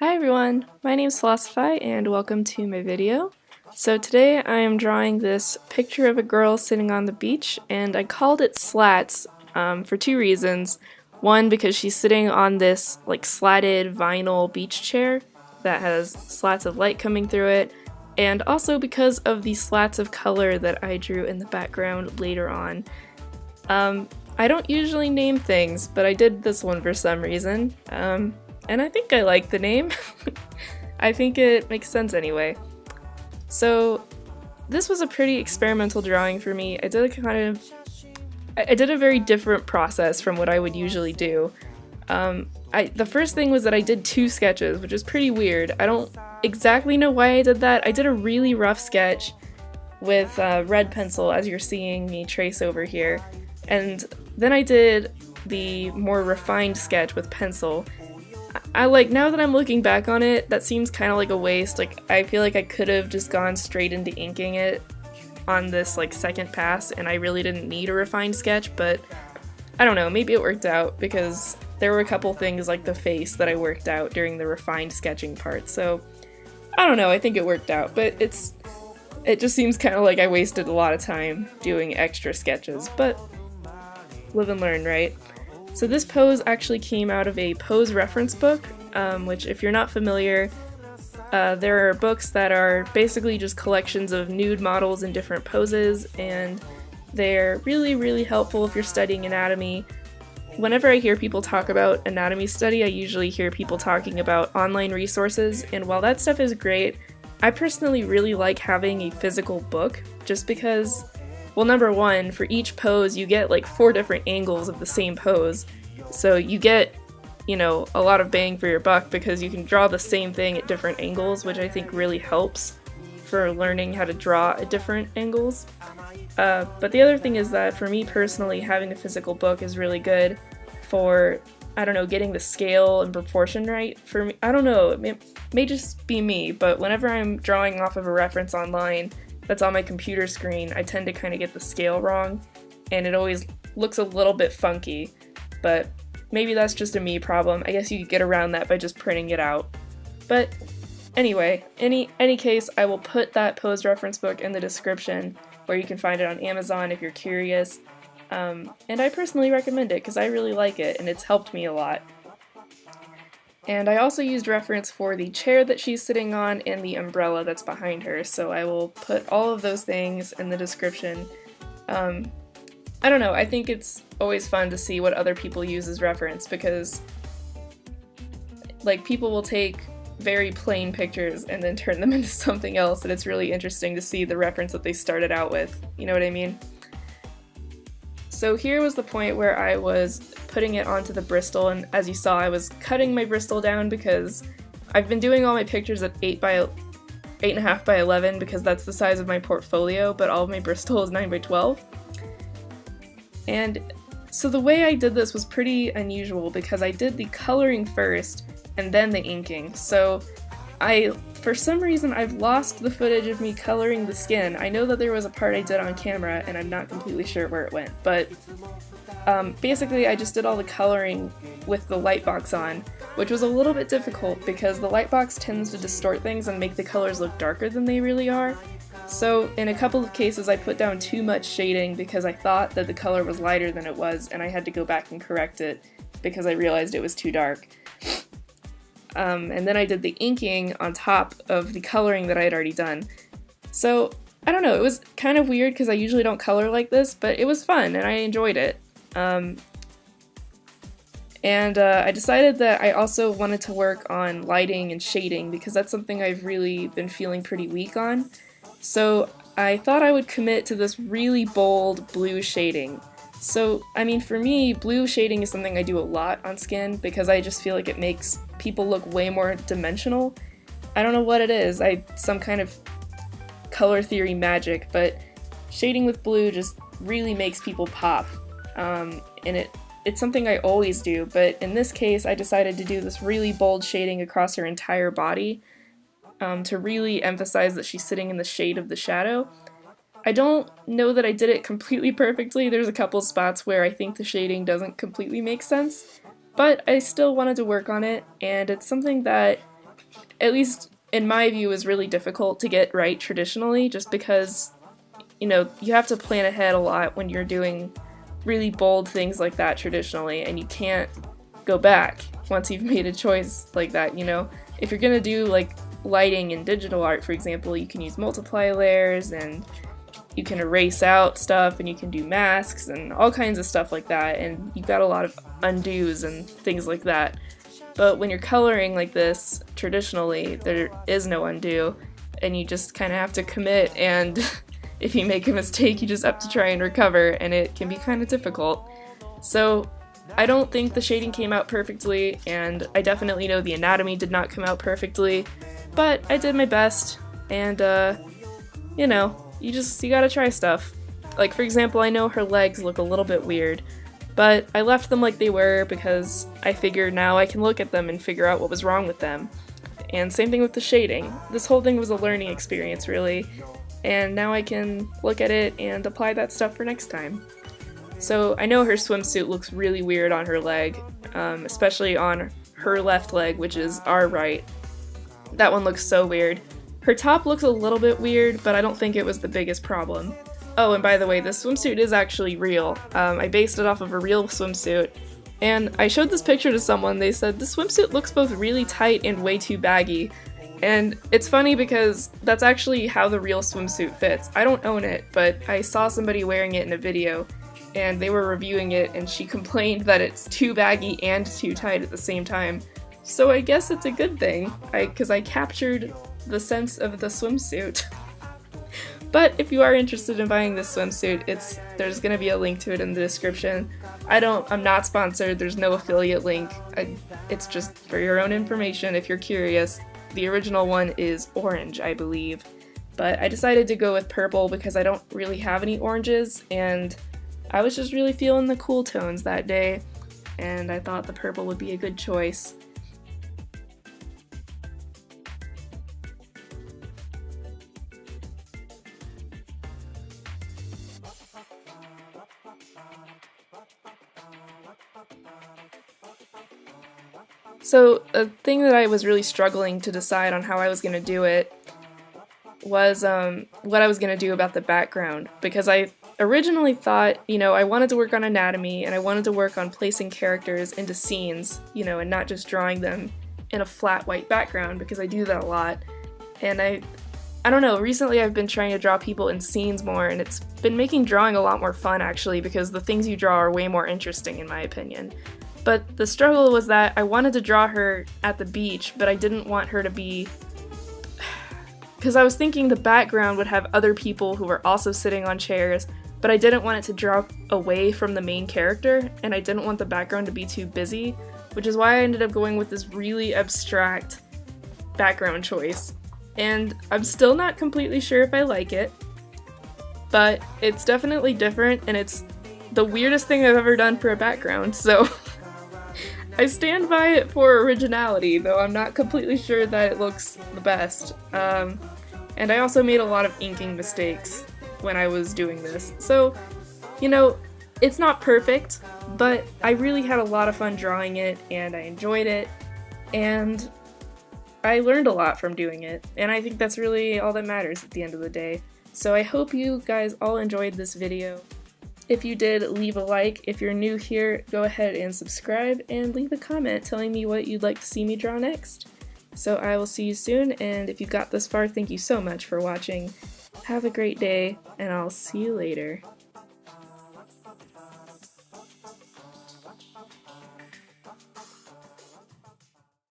Hi everyone, my name is Philosophy and welcome to my video. So today I am drawing this picture of a girl sitting on the beach, and I called it Slats for two reasons. One, because she's sitting on this like slatted vinyl beach chair that has slats of light coming through it, and also because of the slats of color that I drew in the background later on. I don't usually name things, but I did this one for some reason. And I think I like the name. I think it makes sense anyway. So this was a pretty experimental drawing for me. I did a very different process from what I would usually do. The first thing was that I did two sketches, which is pretty weird. I don't exactly know why I did that. I did a really rough sketch with red pencil, as you're seeing me trace over here. And then I did the more refined sketch with pencil. Now that I'm looking back on it, that seems kind of like a waste. Like, I feel like I could have just gone straight into inking it on this like second pass, and I really didn't need a refined sketch, but I don't know, maybe it worked out because there were a couple things like the face that I worked out during the refined sketching part, so I don't know, I think it worked out, but it just seems kind of like I wasted a lot of time doing extra sketches, but live and learn, right? So this pose actually came out of a pose reference book, which if you're not familiar, there are books that are basically just collections of nude models in different poses, and they're really, really helpful if you're studying anatomy. Whenever I hear people talk about anatomy study, I usually hear people talking about online resources, and while that stuff is great, I personally really like having a physical book, just because, well, number one, for each pose you get like 4 different angles of the same pose, so you get, you know, a lot of bang for your buck because you can draw the same thing at different angles, which I think really helps for learning how to draw at different angles. But the other thing is that for me personally, having a physical book is really good for, I don't know, getting the scale and proportion right. For me, I don't know, it may just be me, but whenever I'm drawing off of a reference online that's on my computer screen, I tend to kind of get the scale wrong, and it always looks a little bit funky, but maybe that's just a me problem. I guess you could get around that by just printing it out. But anyway, any case, I will put that pose reference book in the description where you can find it on Amazon if you're curious, and I personally recommend it because I really like it and it's helped me a lot. And I also used reference for the chair that she's sitting on and the umbrella that's behind her, so I will put all of those things in the description. I don't know, I think it's always fun to see what other people use as reference because, like, people will take very plain pictures and then turn them into something else, and it's really interesting to see the reference that they started out with, you know what I mean? So here was the point where I was putting it onto the Bristol, and as you saw, I was cutting my Bristol down because I've been doing all my pictures at 8.5 by 11 because that's the size of my portfolio, but all of my Bristol is 9 by 12. And so the way I did this was pretty unusual because I did the coloring first and then the inking. So for some reason, I've lost the footage of me coloring the skin. I know that there was a part I did on camera, and I'm not completely sure where it went, but basically I just did all the coloring with the light box on, which was a little bit difficult because the light box tends to distort things and make the colors look darker than they really are. So in a couple of cases I put down too much shading because I thought that the color was lighter than it was, and I had to go back and correct it because I realized it was too dark. And then I did the inking on top of the coloring that I had already done. So, I don't know, it was kind of weird because I usually don't color like this, but it was fun and I enjoyed it. I decided that I also wanted to work on lighting and shading because that's something I've really been feeling pretty weak on. So I thought I would commit to this really bold blue shading. So, I mean, for me, blue shading is something I do a lot on skin because I just feel like it makes people look way more dimensional. I don't know what it is, some kind of color theory magic, but shading with blue just really makes people pop. And it's something I always do, but in this case I decided to do this really bold shading across her entire body to really emphasize that she's sitting in the shade of the shadow. I don't know that I did it completely perfectly. There's a couple spots where I think the shading doesn't completely make sense, but I still wanted to work on it, and it's something that, at least in my view, is really difficult to get right traditionally, just because, you know, you have to plan ahead a lot when you're doing really bold things like that traditionally, and you can't go back once you've made a choice like that, you know? If you're gonna do like lighting in digital art, for example, you can use multiply layers, and you can erase out stuff, and you can do masks and all kinds of stuff like that, and you've got a lot of undos and things like that. But when you're coloring like this traditionally, there is no undo, and you just kind of have to commit, and if you make a mistake, you just have to try and recover, and it can be kind of difficult. So I don't think the shading came out perfectly, and I definitely know the anatomy did not come out perfectly, but I did my best, and you know, you gotta try stuff. Like, for example, I know her legs look a little bit weird, but I left them like they were because I figured now I can look at them and figure out what was wrong with them. And same thing with the shading. This whole thing was a learning experience, really, and now I can look at it and apply that stuff for next time. So I know her swimsuit looks really weird on her leg, especially on her left leg, which is our right. That one looks so weird. Her top looks a little bit weird, but I don't think it was the biggest problem. Oh, and by the way, this swimsuit is actually real. I based it off of a real swimsuit, and I showed this picture to someone. They said, "This swimsuit looks both really tight and way too baggy." And it's funny because that's actually how the real swimsuit fits. I don't own it, but I saw somebody wearing it in a video, and they were reviewing it, and she complained that it's too baggy and too tight at the same time. So I guess it's a good thing, because I captured the sense of the swimsuit. But if you are interested in buying this swimsuit, there's gonna be a link to it in the description. I'm not sponsored, there's no affiliate link. It's just for your own information if you're curious. The original one is orange, I believe. But I decided to go with purple because I don't really have any oranges, and I was just really feeling the cool tones that day, and I thought the purple would be a good choice. So a thing that I was really struggling to decide on how I was going to do it was what I was going to do about the background, because I originally thought, you know, I wanted to work on anatomy, and I wanted to work on placing characters into scenes, you know, and not just drawing them in a flat white background, because I do that a lot. And I don't know, recently I've been trying to draw people in scenes more, and it's been making drawing a lot more fun actually, because the things you draw are way more interesting in my opinion. But the struggle was that I wanted to draw her at the beach, but I didn't want her to be... because I was thinking the background would have other people who were also sitting on chairs, but I didn't want it to draw away from the main character, and I didn't want the background to be too busy, which is why I ended up going with this really abstract background choice. And I'm still not completely sure if I like it, but it's definitely different, and it's the weirdest thing I've ever done for a background, so I stand by it for originality, though I'm not completely sure that it looks the best. And I also made a lot of inking mistakes when I was doing this, so, you know, it's not perfect, but I really had a lot of fun drawing it, and I enjoyed it, and I learned a lot from doing it, and I think that's really all that matters at the end of the day. So I hope you guys all enjoyed this video. If you did, leave a like. If you're new here, go ahead and subscribe, and leave a comment telling me what you'd like to see me draw next. So I will see you soon, and if you got this far, thank you so much for watching. Have a great day, and I'll see you later.